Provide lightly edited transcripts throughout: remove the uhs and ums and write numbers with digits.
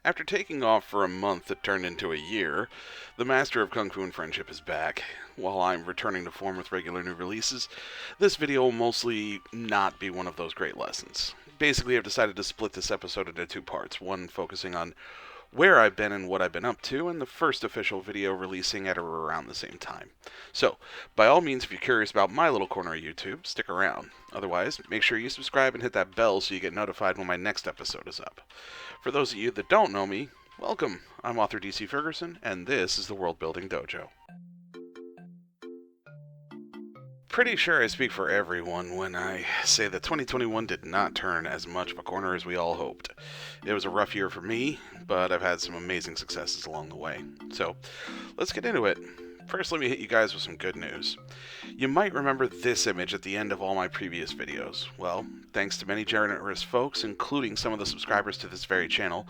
After taking off for a month that turned into a year, the Master of Kung Fu and Friendship is back. While I'm returning to form with regular new releases, this video will mostly not be one of those great lessons. Basically, I've decided to split this episode into two parts, one focusing on where I've been and what I've been up to, and the first official video releasing at or around the same time. So, by all means, if you're curious about my little corner of YouTube, stick around. Otherwise, make sure you subscribe and hit that bell so you get notified when my next episode is up. For those of you that don't know me, welcome. I'm author DC Ferguson, and this is the Worldbuilding Dojo. Pretty sure I speak for everyone when I say that 2021 did not turn as much of a corner as we all hoped. It was a rough year for me, but I've had some amazing successes along the way. So, let's get into it. First, let me hit you guys with some good news. You might remember this image at the end of all my previous videos. Well, thanks to many generous folks, including some of the subscribers to this very channel,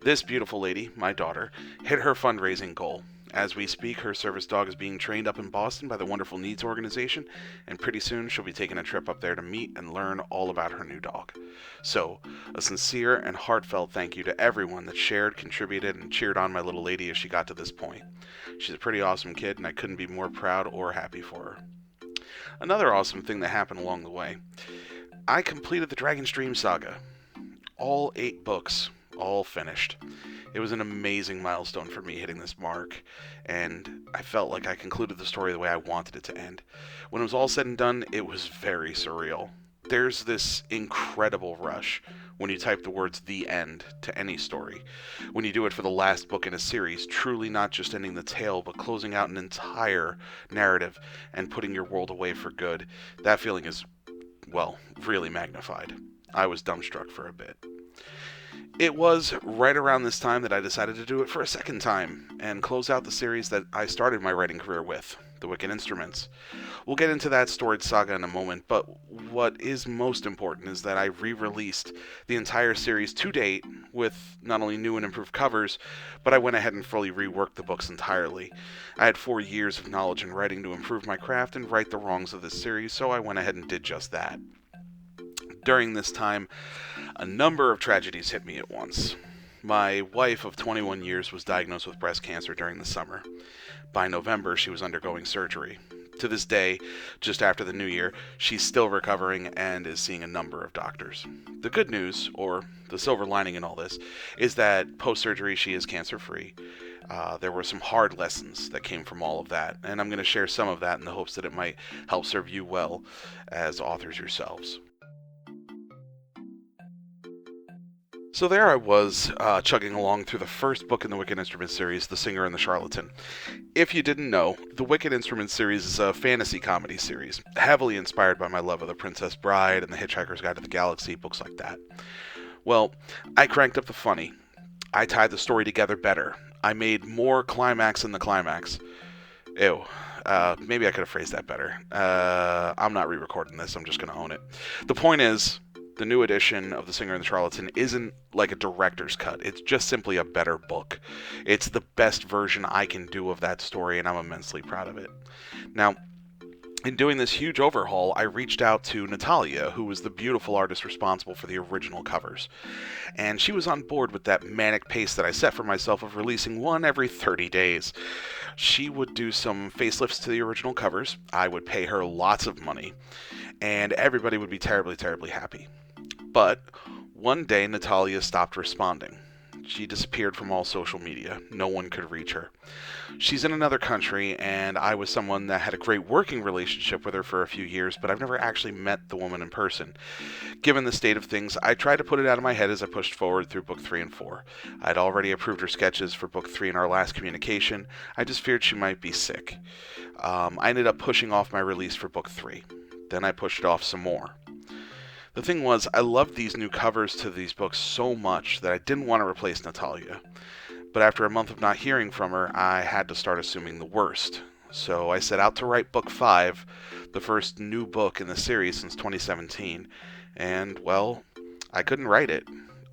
this beautiful lady, my daughter, hit her fundraising goal. As we speak, her service dog is being trained up in Boston by the Wonderful Needs organization, and pretty soon she'll be taking a trip up there to meet and learn all about her new dog. So, a sincere and heartfelt thank you to everyone that shared, contributed, and cheered on my little lady as she got to this point. She's a pretty awesome kid, and I couldn't be more proud or happy for her. Another awesome thing that happened along the way. I completed the Dragon's Dream saga. All 8 books, all finished. It was an amazing milestone for me hitting this mark, and I felt like I concluded the story the way I wanted it to end. When it was all said and done, it was very surreal. There's this incredible rush when you type the words "the end" to any story. When you do it for the last book in a series, truly not just ending the tale, but closing out an entire narrative and putting your world away for good, that feeling is, well, really magnified. I was dumbstruck for a bit. It was right around this time that I decided to do it for a second time and close out the series that I started my writing career with, The Wicked Instruments. We'll get into that storied saga in a moment, but what is most important is that I re-released the entire series to date with not only new and improved covers, but I went ahead and fully reworked the books entirely. I had 4 years of knowledge in writing to improve my craft and right the wrongs of this series, so I went ahead and did just that. During this time, a number of tragedies hit me at once. My wife of 21 years was diagnosed with breast cancer during the summer. By November, she was undergoing surgery. To this day, just after the new year, she's still recovering and is seeing a number of doctors. The good news, or the silver lining in all this, is that post-surgery she is cancer-free. There were some hard lessons that came from all of that, and I'm going to share some of that in the hopes that it might help serve you well as authors yourselves. So there I was, chugging along through the first book in the Wicked Instruments series, The Singer and the Charlatan. If you didn't know, the Wicked Instruments series is a fantasy comedy series, heavily inspired by my love of The Princess Bride and The Hitchhiker's Guide to the Galaxy, books like that. Well, I cranked up the funny. I tied the story together better. I made more climax in the climax. Ew. Maybe I could have phrased that better. I'm not re-recording this, I'm just going to own it. The point is, the new edition of The Singer and the Charlatan isn't like a director's cut. It's just simply a better book. It's the best version I can do of that story, and I'm immensely proud of it. Now, in doing this huge overhaul, I reached out to Natalia, who was the beautiful artist responsible for the original covers. And she was on board with that manic pace that I set for myself of releasing one every 30 days. She would do some facelifts to the original covers, I would pay her lots of money, and everybody would be terribly, terribly happy. But one day Natalia stopped responding. She disappeared from all social media. No one could reach her. She's in another country, and I was someone that had a great working relationship with her for a few years, but I've never actually met the woman in person. Given the state of things, I tried to put it out of my head as I pushed forward through book 3 and 4. I'd already approved her sketches for book 3 in our last communication. I just feared she might be sick. I ended up pushing off my release for book 3. Then I pushed it off some more. The thing was, I loved these new covers to these books so much that I didn't want to replace Natalia. But after a month of not hearing from her, I had to start assuming the worst. So I set out to write book 5, the first new book in the series since 2017, and, well, I couldn't write it.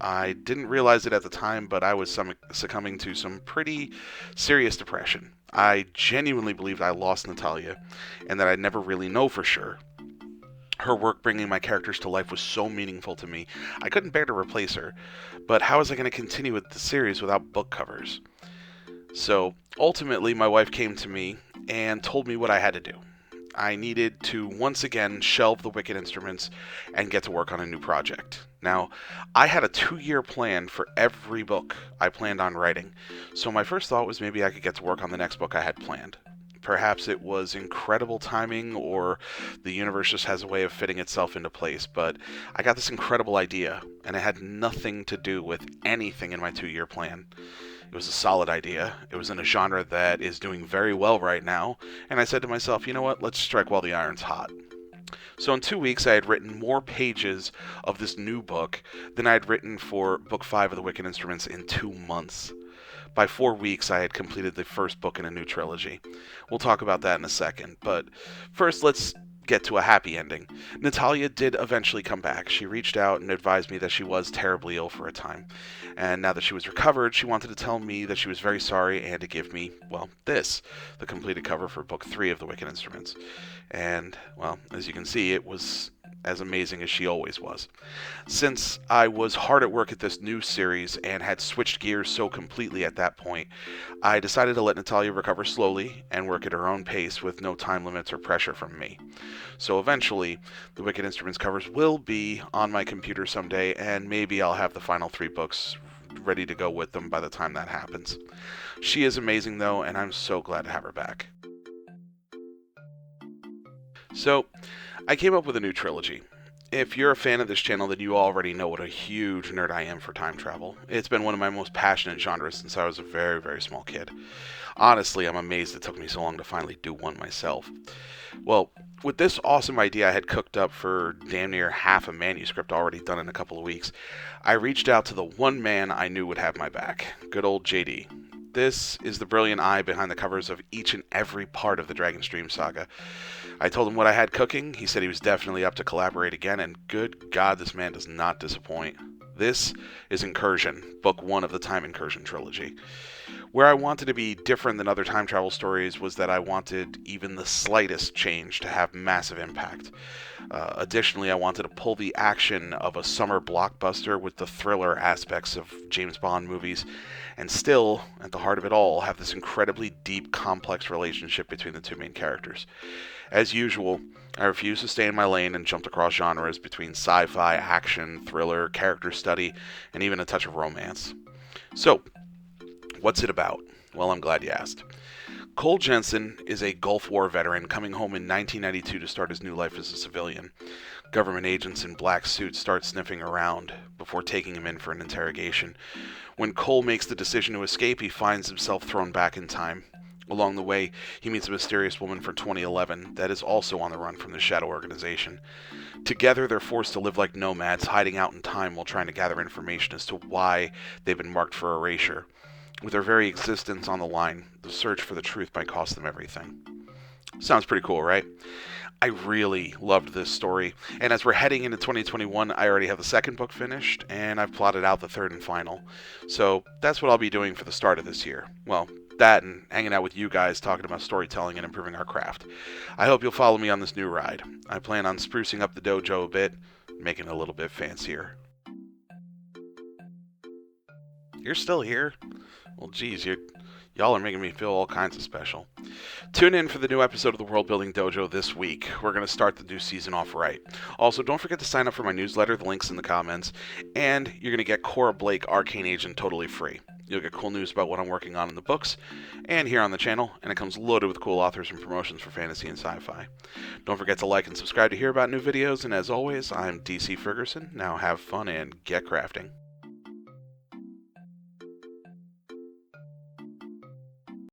I didn't realize it at the time, but I was succumbing to some pretty serious depression. I genuinely believed I lost Natalia, and that I'd never really know for sure. Her work bringing my characters to life was so meaningful to me, I couldn't bear to replace her. But how was I going to continue with the series without book covers? So ultimately, my wife came to me and told me what I had to do. I needed to once again shelve the Wicked Instruments and get to work on a new project. Now, I had a 2-year plan for every book I planned on writing, so my first thought was maybe I could get to work on the next book I had planned. Perhaps it was incredible timing, or the universe just has a way of fitting itself into place, but I got this incredible idea, and it had nothing to do with anything in my 2-year plan. It was a solid idea. It was in a genre that is doing very well right now, and I said to myself, you know what, let's strike while the iron's hot. So in 2 weeks, I had written more pages of this new book than I had written for Book 5 of the Wicked Instruments in 2 months. By 4 weeks, I had completed the first book in a new trilogy. We'll talk about that in a second, but first let's get to a happy ending. Natalia did eventually come back. She reached out and advised me that she was terribly ill for a time. And now that she was recovered, she wanted to tell me that she was very sorry and to give me, well, this, the completed cover for Book 3 of The Wicked Instruments. And, well, as you can see, it was as amazing as she always was. Since I was hard at work at this new series and had switched gears so completely at that point, I decided to let Natalia recover slowly and work at her own pace with no time limits or pressure from me. So eventually, the Wicked Instruments covers will be on my computer someday, and maybe I'll have the final 3 books ready to go with them by the time that happens. She is amazing though, and I'm so glad to have her back. So, I came up with a new trilogy. If you're a fan of this channel, then you already know what a huge nerd I am for time travel. It's been one of my most passionate genres since I was a very, very small kid. Honestly, I'm amazed it took me so long to finally do one myself. Well, with this awesome idea I had cooked up for damn near half a manuscript already done in a couple of weeks, I reached out to the one man I knew would have my back, good old JD. This is the brilliant eye behind the covers of each and every part of the Dragon's Dream saga. I told him what I had cooking, he said he was definitely up to collaborate again, and good God, this man does not disappoint. This is Incursion, Book 1 of the Time Incursion trilogy. Where I wanted to be different than other time travel stories was that I wanted even the slightest change to have massive impact. Additionally, I wanted to pull the action of a summer blockbuster with the thriller aspects of James Bond movies, and still, at the heart of it all, have this incredibly deep, complex relationship between the two main characters. As usual, I refused to stay in my lane and jumped across genres between sci-fi, action, thriller, character study, and even a touch of romance. So, what's it about? Well, I'm glad you asked. Cole Jensen is a Gulf War veteran coming home in 1992 to start his new life as a civilian. Government agents in black suits start sniffing around before taking him in for an interrogation. When Cole makes the decision to escape, he finds himself thrown back in time. Along the way, he meets a mysterious woman from 2011 that is also on the run from the Shadow Organization. Together, they're forced to live like nomads, hiding out in time while trying to gather information as to why they've been marked for erasure. With their very existence on the line, the search for the truth might cost them everything. Sounds pretty cool, right? I really loved this story, and as we're heading into 2021, I already have the second book finished, and I've plotted out the third and final. So that's what I'll be doing for the start of this year. Well, that and hanging out with you guys talking about storytelling and improving our craft. I hope you'll follow me on this new ride. I plan on sprucing up the dojo a bit, making it a little bit fancier. You're still here? Well, geez, y'all are making me feel all kinds of special. Tune in for the new episode of the Worldbuilding Dojo this week. We're going to start the new season off right. Also, don't forget to sign up for my newsletter, the link's in the comments, and you're going to get Cora Blake, Arcane Agent, totally free. You'll get cool news about what I'm working on in the books and here on the channel, and it comes loaded with cool authors and promotions for fantasy and sci-fi. Don't forget to like and subscribe to hear about new videos, and as always, I'm DC Ferguson. Now have fun and get crafting.